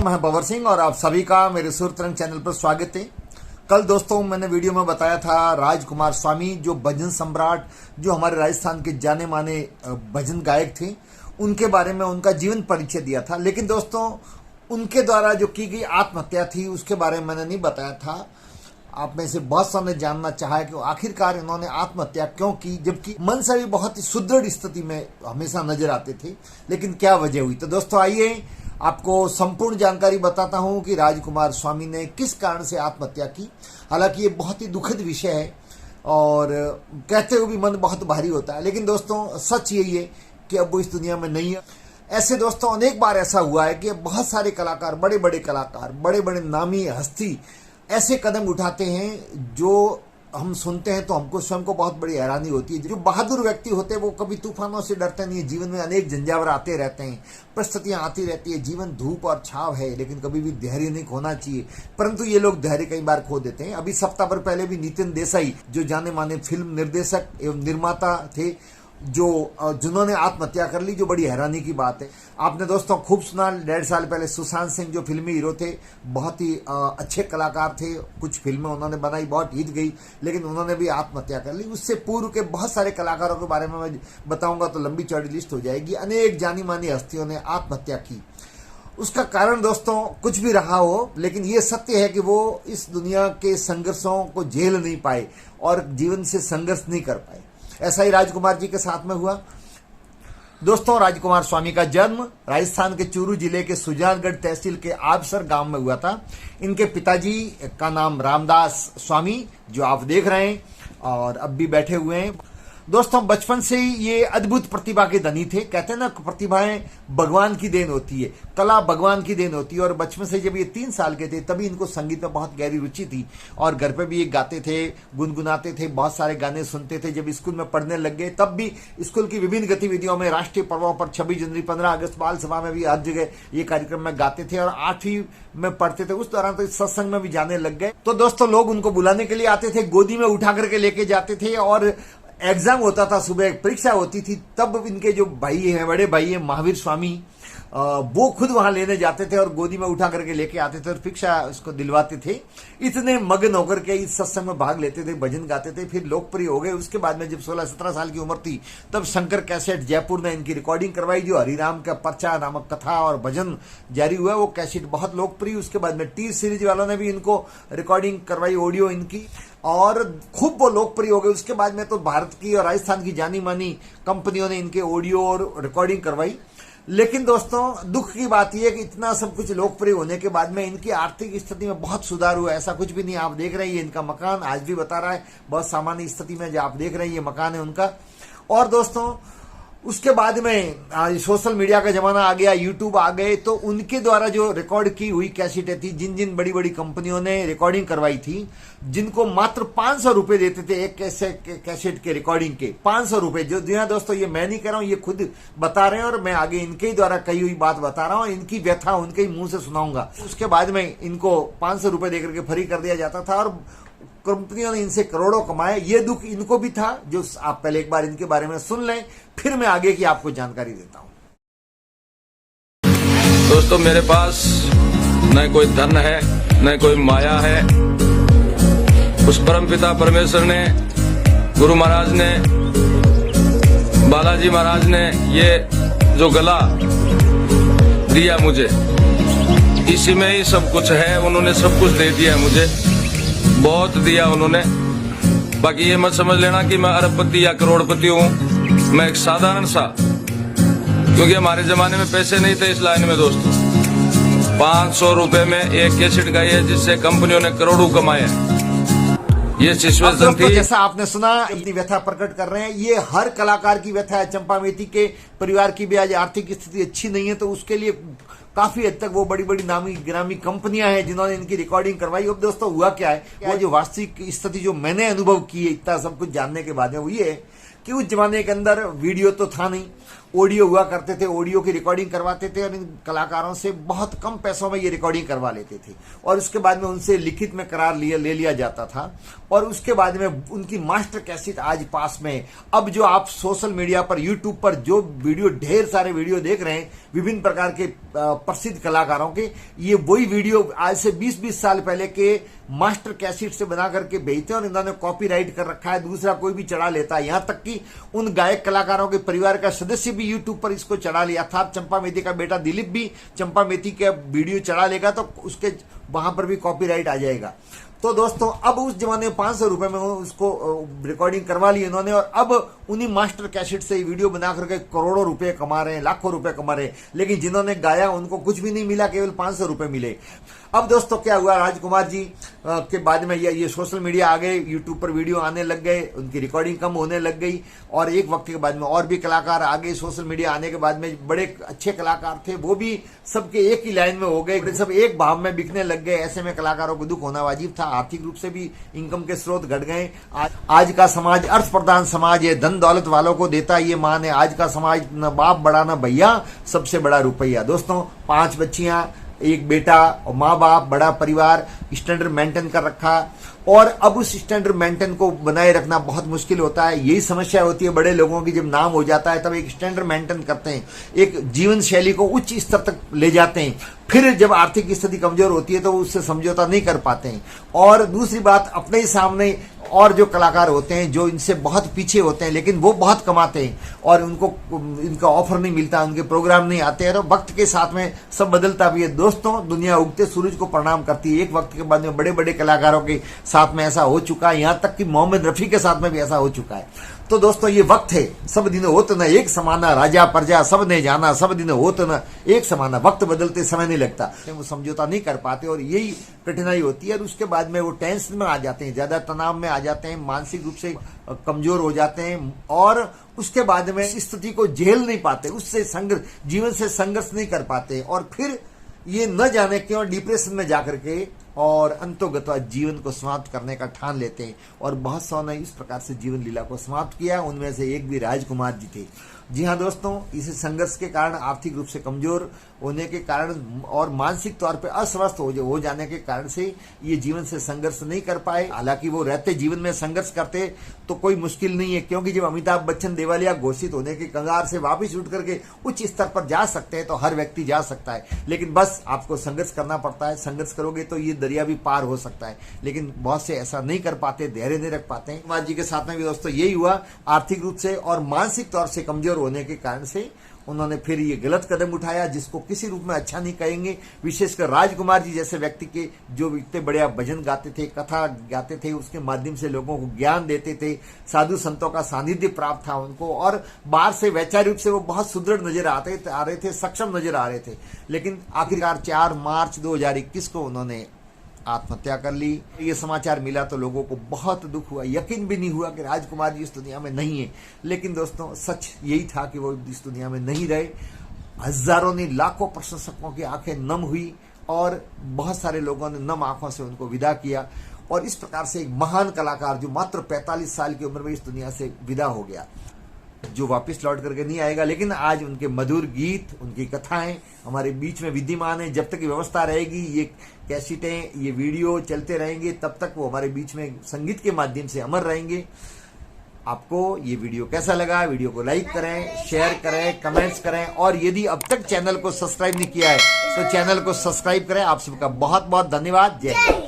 मैं भंवर सिंह और आप सभी का मेरे सुर तरंग चैनल पर स्वागत है। कल दोस्तों मैंने वीडियो में बताया था राजकुमार स्वामी जो भजन सम्राट, जो हमारे राजस्थान के जाने माने भजन गायक थे, उनके बारे में उनका जीवन परिचय दिया था। लेकिन दोस्तों उनके द्वारा जो की गई आत्महत्या थी उसके बारे में मैंने नहीं बताया था। आप में से बहुत सा ने जानना चाहा है कि आखिरकार इन्होंने आत्महत्या क्यों की, जबकि मन से भी बहुत ही सुदृढ़ स्थिति में हमेशा नजर आते थे। लेकिन क्या वजह हुई, तो दोस्तों आइए आपको संपूर्ण जानकारी बताता हूं कि राजकुमार स्वामी ने किस कारण से आत्महत्या की। हालांकि ये बहुत ही दुखद विषय है और कहते हुए भी मन बहुत भारी होता है, लेकिन दोस्तों सच यही है कि अब वो इस दुनिया में नहीं है। ऐसे दोस्तों अनेक बार ऐसा हुआ है कि बहुत सारे कलाकार, बड़े बड़े कलाकार, बड़े बड़े नामी हस्ती ऐसे कदम उठाते हैं जो हम सुनते हैं तो हमको स्वयं को बहुत बड़ी हैरानी होती है। जो बहादुर व्यक्ति होते हैं वो कभी तूफानों से डरते नहीं है। जीवन में अनेक झंझावर आते रहते हैं, परिस्थितियां आती रहती है, जीवन धूप और छाव है, लेकिन कभी भी धैर्य नहीं खोना चाहिए। परंतु ये लोग धैर्य कई बार खो देते हैं। अभी सप्ताह भर पहले भी नितिन देसाई जो जाने माने फिल्म निर्देशक एवं निर्माता थे, जिन्होंने आत्महत्या कर ली, जो बड़ी हैरानी की बात है। आपने दोस्तों खूब सुना, 1.5 साल पहले सुशांत सिंह जो फिल्मी हीरो थे, बहुत ही अच्छे कलाकार थे, कुछ फिल्में उन्होंने बनाई, बहुत हिट गई, लेकिन उन्होंने भी आत्महत्या कर ली। उससे पूर्व के बहुत सारे कलाकारों के बारे में मैं बताऊंगा तो लंबी चौड़ी लिस्ट हो जाएगी। अनेक जानी मानी हस्तियों ने आत्महत्या की। उसका कारण दोस्तों कुछ भी रहा हो, लेकिन ये सत्य है कि वो इस दुनिया के संघर्षों को झेल नहीं पाए और जीवन से संघर्ष नहीं कर पाए। ऐसा ही राजकुमार जी के साथ में हुआ। दोस्तों राजकुमार स्वामी का जन्म राजस्थान के चूरू जिले के सुजानगढ़ तहसील के आबसर गांव में हुआ था। इनके पिताजी का नाम रामदास स्वामी, जो आप देख रहे हैं और अब भी बैठे हुए हैं। दोस्तों बचपन से ही ये अद्भुत प्रतिभा के धनी थे। कहते हैं ना, प्रतिभाएं भगवान की देन होती है, कला भगवान की देन होती है। और बचपन से जब ये 3 साल के थे तभी इनको संगीत में बहुत गहरी रुचि थी और घर पे भी ये गाते थे, गुनगुनाते थे, बहुत सारे गाने सुनते थे। जब स्कूल में पढ़ने लग गए तब भी स्कूल की विभिन्न गतिविधियों में, राष्ट्रीय पर्वों पर, 26 जनवरी, 15 अगस्त, बाल सभा में भी हर जगह ये कार्यक्रम में गाते थे। और 8वीं में पढ़ते थे, उस दौरान तो सत्संग में भी जाने लग गए। तो दोस्तों लोग उनको बुलाने के लिए आते थे, गोदी में उठा करके लेके जाते थे। और एग्जाम होता था, सुबह परीक्षा होती थी, तब इनके जो भाई हैं, बड़े भाई हैं महावीर स्वामी, वो खुद वहां लेने जाते थे और गोदी में उठा करके लेके आते थे और परीक्षा उसको दिलवाते थे। इतने मगन होकर के इस सत्संग में भाग लेते थे, भजन गाते थे, फिर लोकप्रिय हो गए। उसके बाद में जब 16-17 साल की उम्र थी तब शंकर कैसेट जयपुर ने इनकी रिकॉर्डिंग करवाई, जो हरिराम का पर्चा नामक कथा और भजन जारी हुआ। वो कैसेट बहुत लोकप्रिय। उसके बाद में टी सीरीज वालों ने भी इनको रिकॉर्डिंग करवाई, ऑडियो इनकी, और खूब वो लोकप्रिय हो गए। उसके बाद में तो भारत की और राजस्थान की जानी मानी कंपनियों ने इनके ऑडियो और रिकॉर्डिंग करवाई। लेकिन दोस्तों दुख की बात यह है कि इतना सब कुछ लोकप्रिय होने के बाद में इनकी आर्थिक स्थिति में बहुत सुधार हुआ। ऐसा कुछ भी नहीं। आप देख रहे हैं इनका मकान आज भी बता रहा है बहुत सामान्य स्थिति में, जो आप देख रहे हैं ये मकान है उनका। और दोस्तों उसके बाद में आज सोशल मीडिया का जमाना आ गया, यूट्यूब आ गए, तो उनके द्वारा जो रिकॉर्ड की हुई कैसेटें थी, जिन जिन बड़ी बड़ी कंपनियों ने रिकॉर्डिंग करवाई थी, जिनको मात्र 500 रुपए देते थे एक कैसेट के रिकॉर्डिंग के, 500 रुपए। जो जी हाँ दोस्तों, ये मैं नहीं कह रहा हूं, ये खुद बता रहे हैं और मैं आगे इनके ही द्वारा कही हुई बात बता रहा हूं, इनकी व्यथा उनके ही मुंह से सुनाऊंगा। उसके बाद में इनको 500 रुपए देकर के फ्री कर दिया जाता था और कंपनियों ने इनसे करोड़ों कमाए। ये दुख इनको भी था, जो आप पहले एक बार इनके बारे में सुन लें, फिर मैं आगे की आपको जानकारी देता हूं। दोस्तों मेरे पास न कोई धन है, न कोई माया है। उस परम पिता परमेश्वर ने, गुरु महाराज ने, बालाजी महाराज ने ये जो गला दिया मुझे, इसी में ही सब कुछ है। उन्होंने सब कुछ दे दिया मुझे, बहुत दिया उन्होंने। बाकी ये मत समझ लेना कि मैं अरबपति या करोड़पति हूँ। मैं एक साधारण सा, क्योंकि हमारे जमाने में पैसे नहीं थे इस लाइन में दोस्तों। 500 रुपए में एक कैसेट गाई है, जिससे कंपनियों ने करोड़ों कमाए। ये सिचुएशन थी। जैसा आपने सुना, अपनी व्यथा प्रकट कर रहे हैं। ये हर कलाकार की व्यथा है। चंपा मेथी के परिवार की भी आज आर्थिक स्थिति अच्छी नहीं है, तो उसके लिए काफी हद तक वो बड़ी बड़ी नामी गिरामी कंपनियां हैं जिन्होंने इनकी रिकॉर्डिंग करवाई। अब दोस्तों हुआ क्या है, वो जो वास्तविक स्थिति जो मैंने अनुभव की है इतना सब कुछ जानने के बाद में, वो ये है कि उस जमाने के अंदर वीडियो तो था नहीं, ऑडियो हुआ करते थे, ऑडियो की रिकॉर्डिंग करवाते थे और इन कलाकारों से बहुत कम पैसों में ये रिकॉर्डिंग करवा लेते थे और उसके बाद में उनसे लिखित में करार ले लिया जाता था और उसके बाद में उनकी मास्टर कैसेट आज पास में। अब जो आप सोशल मीडिया पर, यूट्यूब पर जो वीडियो, ढेर सारे वीडियो देख रहे हैं विभिन्न प्रकार के प्रसिद्ध कलाकारों के, ये वही वीडियो आज से 20-20 साल पहले के मास्टर कैसेट से बना करके भेजते हैं और इन्होंने कॉपीराइट कर रखा है, दूसरा कोई भी चढ़ा लेता है। यहां तक कि उन गायक कलाकारों के परिवार का सदस्य भी यूट्यूब पर इसको चढ़ा लिया था। चंपा मेथी का बेटा दिलीप भी चंपा मेथी का वीडियो चढ़ा लेगा तो उसके वहां पर भी कॉपीराइट आ जाएगा। तो दोस्तों अब उस जमाने में 500 रुपए में उसको रिकॉर्डिंग करवा ली इन्होंने और अब उन्हीं मास्टर कैसेट से वीडियो बना करके करोड़ों रुपए कमा रहे हैं, लाखों रुपए कमा रहे हैं। लेकिन जिन्होंने गाया उनको कुछ भी नहीं मिला, केवल 500 रुपए मिले। अब दोस्तों क्या हुआ, राजकुमार जी के बाद में ये सोशल मीडिया आ गए, यूट्यूब पर वीडियो आने लग गए, उनकी रिकॉर्डिंग कम होने लग गई और एक वक्त के बाद में और भी कलाकार आ गए। सोशल मीडिया आने के बाद में बड़े अच्छे कलाकार थे, वो भी सबके एक ही लाइन में हो गए, सब एक भाव में बिकने लग गए। ऐसे में कलाकारों को दुख होना वाजिब था। आर्थिक रूप से भी इनकम के स्रोत घट गए। आज का समाज अर्थ प्रधान समाज है, धन दौलत वालों को देता ये मान है। आज का समाज न बाप बड़ा न भैया, सबसे बड़ा रुपया। दोस्तों 5 बच्चियां, एक बेटा और माँ बाप, बड़ा परिवार, स्टैंडर्ड मेंटेन कर रखा और अब उस स्टैंडर्ड मेंटेन को बनाए रखना बहुत मुश्किल होता है। यही समस्या होती है बड़े लोगों की, जब नाम हो जाता है तब एक स्टैंडर्ड मेंटेन करते हैं, एक जीवन शैली को उच्च स्तर तक ले जाते हैं, फिर जब आर्थिक स्थिति कमजोर होती है तो उससे समझौता नहीं कर पाते हैं। और दूसरी बात, अपने ही सामने और जो कलाकार होते हैं जो इनसे बहुत पीछे होते हैं लेकिन वो बहुत कमाते हैं और उनको इनका ऑफर नहीं मिलता, उनके प्रोग्राम नहीं आते हैं और वक्त के साथ में सब बदलता भी है। दोस्तों दुनिया उगते सूरज को प्रणाम करती है। एक वक्त के बाद में बड़े बड़े कलाकारों के साथ में ऐसा हो चुका है, यहाँ तक कि मोहम्मद रफी के साथ में भी ऐसा हो चुका है। तो दोस्तों ये वक्त है, सब दिन होत न एक समाना, राजा प्रजा सब ने जाना, सब दिन होत न एक समाना। वक्त बदलते समय नहीं लगता, वो समझौता नहीं कर पाते और यही कठिनाई होती है और उसके बाद में वो टेंशन में आ जाते हैं, ज्यादा तनाव में आ जाते हैं, मानसिक रूप से कमजोर हो जाते हैं और उसके बाद में इस स्थिति को झेल नहीं पाते, उससे संघर्ष, जीवन से संघर्ष नहीं कर पाते और फिर ये न जाने क्यों डिप्रेशन में जाकर के और अंतोगत्वा जीवन को समाप्त करने का ठान लेते हैं। और बहुत सौ ने इस प्रकार से जीवन लीला को समाप्त किया, उनमें से एक भी राजकुमार जी थे। जी हाँ दोस्तों, इस संघर्ष के कारण, आर्थिक रूप से कमजोर होने के कारण और मानसिक तौर पे अस्वस्थ हो जाने के कारण से ये जीवन से संघर्ष नहीं कर पाए। हालांकि वो रहते जीवन में संघर्ष करते तो कोई मुश्किल नहीं है, क्योंकि जब अमिताभ बच्चन दिवालिया घोषित होने के कगार से वापस उठ करके उच्च स्तर पर जा सकते हैं तो हर व्यक्ति जा सकता है, लेकिन बस आपको संघर्ष करना पड़ता है। संघर्ष करोगे तो ये दरिया भी पार हो सकता है, लेकिन बहुत से ऐसा नहीं कर पाते, धैर्य नहीं रख पाते। कुमार जी के साथ में भी दोस्तों यही हुआ, आर्थिक रूप से और मानसिक तौर से कमजोर होने के कारण से उन्होंने फिर ये गलत कदम उठाया, जिसको किसी रूप में अच्छा नहीं कहेंगे। विशेषकर राजकुमार जी जैसे व्यक्ति के जो इतने बढ़िया भजन गाते थे, कथा गाते थे, उसके माध्यम से लोगों को ज्ञान देते थे, साधु संतों का सानिध्य प्राप्त था उनको और बाहर से वैचारिक रूप से वो बहुत सुदृढ़ नजर आ रहे थे, सक्षम नजर आ रहे थे। लेकिन आखिरकार 4 मार्च 2021 को उन्होंने आत्महत्या कर ली। ये समाचार मिला तो लोगों को बहुत दुख हुआ, यकीन भी नहीं हुआ कि राजकुमार जी इस दुनिया में नहीं है। लेकिन दोस्तों सच यही था कि वो इस दुनिया में नहीं रहे। हजारों ने, लाखों प्रशंसकों की आंखें नम हुई और बहुत सारे लोगों ने नम आंखों से उनको विदा किया और इस प्रकार से एक महान कलाकार जो मात्र 45 साल की उम्र में इस दुनिया से विदा हो गया, जो वापस लौट करके नहीं आएगा। लेकिन आज उनके मधुर गीत, उनकी कथाएं हमारे बीच में विद्यमान है। जब तक व्यवस्था रहेगी, ये कैसेटें, ये वीडियो चलते रहेंगे, तब तक वो हमारे बीच में संगीत के माध्यम से अमर रहेंगे। आपको ये वीडियो कैसा लगा? वीडियो को लाइक करें, शेयर करें, कमेंट्स करें और यदि अब तक चैनल को सब्सक्राइब नहीं किया है तो चैनल को सब्सक्राइब करें। आप सबका बहुत बहुत धन्यवाद। जय हिंद।